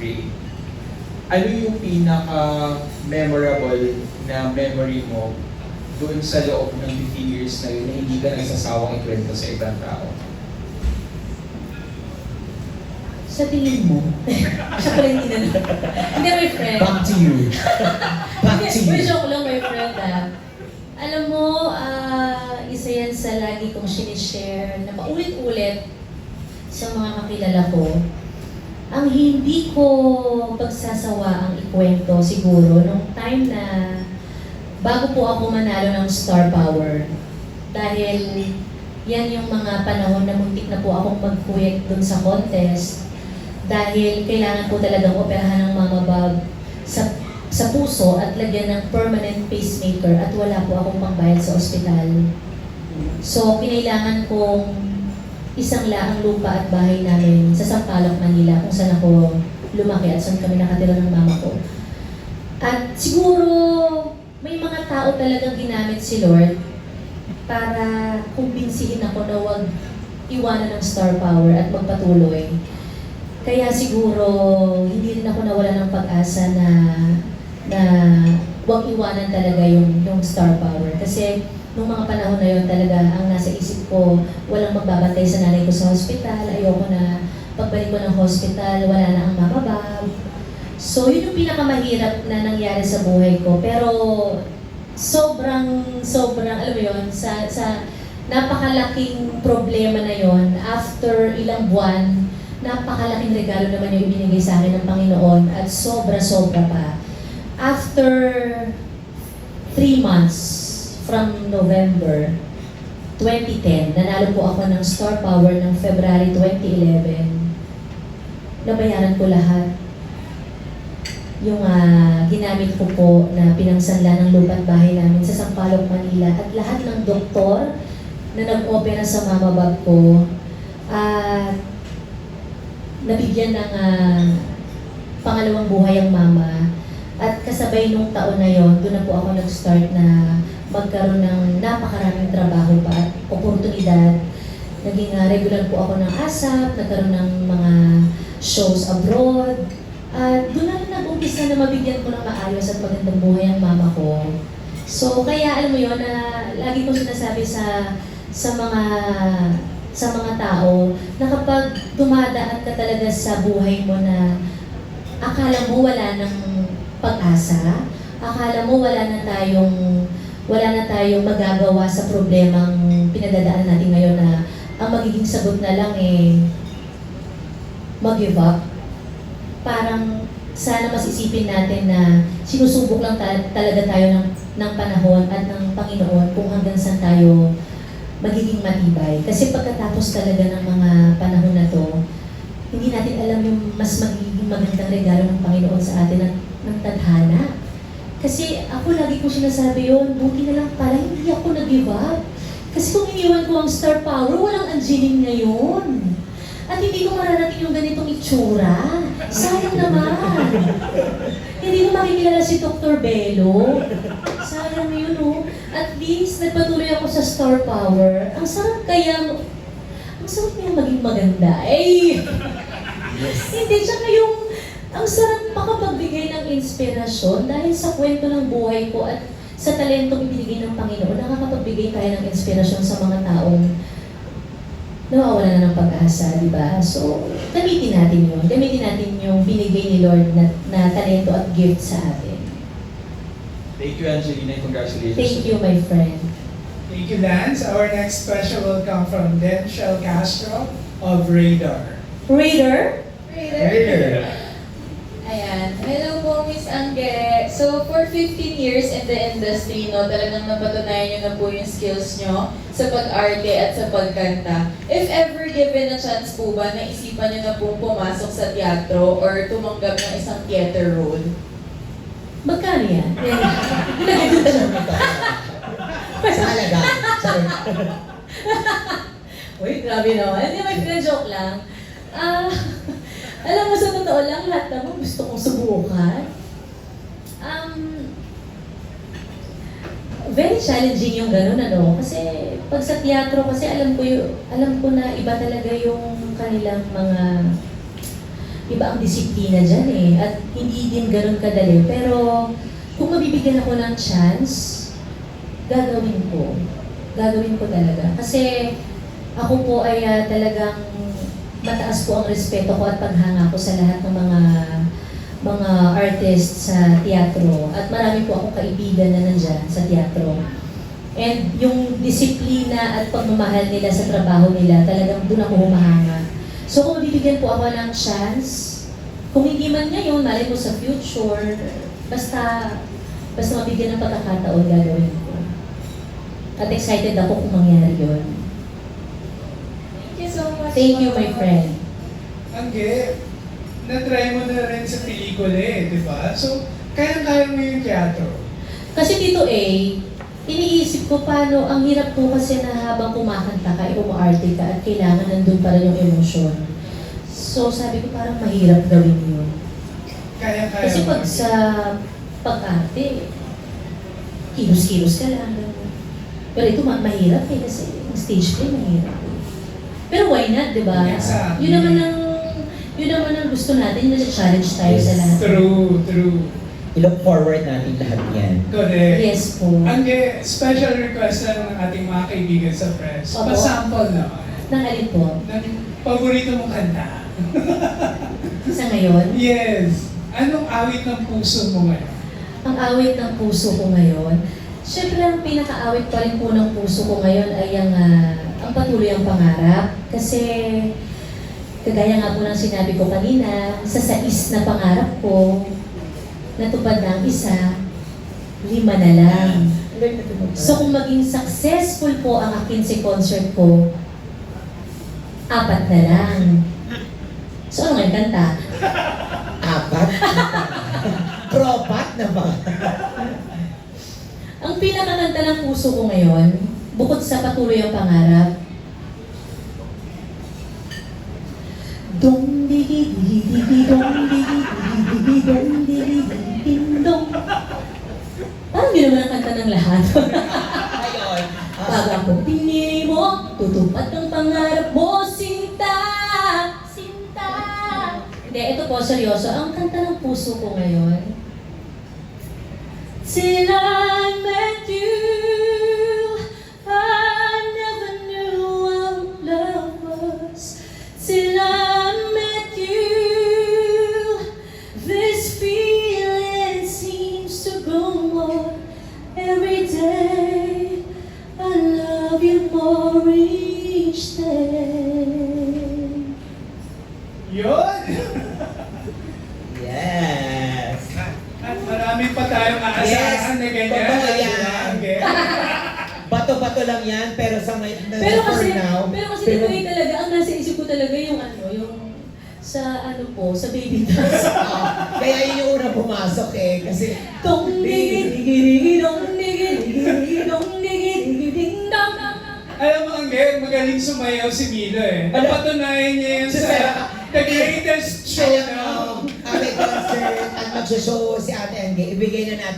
create. Ano yung pinaka-memorable na memory mo doon sa loob ng 15 years na yun na hindi ka nagsasawang ikwento sa ibang tao? Sa tingin mo? Siya pala hindi na. Hindi, my friend. Back to you. Back to May you. joke lang, my friend, Alam mo, isa yan sa lagi kong sinishare na paulit-ulit sa mga kakilala ko. Ang hindi ko pagsasawa ang ikwento siguro nung time na bago po ako manalo ng Star Power. Dahil yan yung mga panahon na muntik na po akong mag-quit dun sa contest. Dahil kailangan ko talagang operahan ng Mama Bob sa puso at lagyan ng permanent pacemaker at wala po akong pangbayad sa ospital. So, kinailangan kong isang laang lupa at bahay namin sa Sampaloc, Manila, kung saan ako lumaki at saan kami nakatira ng mama ko. At siguro, may mga tao talagang ginamit si Lord para kumbinsihin ako na huwag iwanan ng Star Power at magpatuloy. Kaya siguro, hindi rin ako nawala ng pag-asa na huwag iwanan talaga yung Star Power. Kasi nung mga panahon na yun talaga, ang nasa isip ko, walang magbabantay sa nanay ko sa hospital, ayoko na pagbalik ko ng hospital, wala na ang Mama Bob. So, yun yung pinakamahirap na nangyari sa buhay ko. Pero, sobrang, alam mo yun, sa napakalaking problema na yun, after ilang buwan, napakalaking regalo naman yung ibinigay sa akin ng Panginoon at sobra-sobra pa. After 3 months from November 2010, nanalo po ako ng Star Power ng February 2011. Nabayaran ko lahat. Yung ginamit ko po na pinangsanla ng lupa at bahay namin sa Sampaloc, Manila at lahat ng doktor na nag-opera sa Mama Bob ko nabigyan ng pangalawang buhay ang mama. At kasabay nung taon na yon, doon na po ako nag-start na magkaroon ng napakaraming trabaho pa at oportunidad. Naging regular po ako ng ASAP, nagkaroon ng mga shows abroad. At doon na rin nag-umpisa na mabigyan ko ng maayos at magandang buhay ang mama ko. So kaya alam mo yon na lagi ko sinasabi sa mga tao na kapag dumadaan ka talaga sa buhay mo na akala mo wala ng pag-asa, akala mo wala na tayong magagawa sa problemang pinadadaan natin ngayon na ang magiging sagot na lang mag-give up. Parang sana mas isipin natin na sinusubok lang talaga tayo ng panahon at ng Panginoon kung hanggang saan tayo magiging matibay. Kasi pagkatapos talaga ng mga panahon na to, hindi natin alam yung mas magiging magandang regalo ng Panginoon sa atin ng tadhana. Kasi ako lagi ko sinasabi yun, buti na lang pala hindi ako nag-give up. Kasi kung iniwan ko ang Star Power, walang Angeline ngayon. At hindi ko mararating yung ganitong itsura. Sayang naman. Hindi ko makikilala si Dr. Bello. Sayang yun, oh. At least, nagpatuloy ako sa Star Power. Ang sarap niya maging maganda. Yes. Hindi, tsaka ang sarap makapagbigay ng inspirasyon dahil sa kwento ng buhay ko at sa talentong ibinigay ng Panginoon, nakakapagbigay tayo ng inspirasyon sa mga taong nawawala na ng pag-asa, di ba? So, gamitin natin yun. Gamitin natin yung binigay ni Lord na talento at gift sa atin. Thank you, Angelina, and congratulations. Thank you, my friend. Thank you, Lance. Our next question will come from Denchel Castro of Radar. Raider? Radar. Ayan. Hello po, Miss Angge. So, for 15 years in the industry, no, talagang napatunayan nyo na po yung skills nyo sa pag-arte at sa pagkanta. If ever given a chance po ba, naisipan nyo na po pumasok sa teatro or tumanggap ng isang theater role? Magkano yan? Sa halaga. Sorry. Uy, grabe naman. Hindi, may joke lang. Alam mo, sa totoo lang, lahat naman gusto kong subukan. Very challenging yung ganun, ano? Kasi pag sa teatro, kasi alam ko na iba talaga yung kanilang mga iba ang disiplina dyan eh. At hindi din ganun kadali. Pero kung mabibigyan ako ng chance, gagawin ko. Gagawin ko talaga. Kasi ako po ay talagang mataas po ang respeto ko at paghanga ko sa lahat ng mga artists sa teatro. At marami po akong kaibigan na nandyan sa teatro. And yung disiplina at pagmamahal nila sa trabaho nila, talagang doon ako humahanga. So kung mabibigyan po ako ng chance, kung hindi man ngayon, malay mo sa future, basta mabigyan ng pagkakataon, gagawin ko. At excited ako kung mangyari yun. Thank you so much. Thank you, my friend. Angge, na-try mo na rin sa pelikula eh, di ba? So, kayang-kaya mo yung teatro. Kasi Tito A, iniisip ko paano, ang hirap po kasi na habang kumakanta ka, umaarte ka at kailangan nandun pa rin yung emosyon. So sabi ko parang mahirap gawin yun. Kaya-kaya Kasi mo. pag sa pag-arte, kilos-kilos ka lang. Pero ito mahirap eh, kasi yung stage play mahirap eh. Pero why not, di ba? Exactly. Yun naman ang gusto natin, na challenge tayo sa lahat. True. I-look forward natin lahat yan. Correct. Yes po. Angge, special request lang ng ating mga kaibigan sa press. Opo. Pa-sample naman. Nang alin po? Ng paborito mong kanta. Sa ngayon? Yes. Anong awit ng puso mo ngayon? Ang awit ng puso ko ngayon, syempre ang pinaka-awit pa rin po ng puso ko ngayon ay ang patuloy ang pangarap. Kasi kagaya nga po ng sinabi ko kanina, sa 6 na pangarap ko, natupad na ang isa, 5 na lang. So kung maging successful po ang Akinse concert ko, 4 na lang. So ano nga yung kanta? 4? Propat na ba? Ang pinakakanta ng puso ko ngayon, bukod sa patuloy ang pangarap, dong digi digi digi dong digi digi digi dong digi digi ding dong. Parang yun naman ang kanta ng lahat. Ayun. Pag ako pinili mo, tutupad ang pangarap mo, Sinta! Sinta! Hindi, ito po, seryoso. Ang kanta ng puso ko ngayon, till I met you, I never knew what love was. Till I met you, this feeling seems to grow more every day. I love you more each day. Yun! Yes. At marami pa tayong aasahan na ganyan. Totoo yan. Diba, Angge? Bato-bato lang yan, pero sa Pero for kasi, now. pero kasi talaga, ang nasa isip ko talaga yung sa sa baby dance. Kaya yun yung unang pumasok eh. Kasi, Dong digi digi digi dong digi digi digi dong digi digi ding dong. Alam mo, Angge, magaling sumayaw si Milo eh. Napatunayan niya yun sa the greatest show alam na. mo, Ate Concert, at magsashow si Ate Angge, ibigay na natin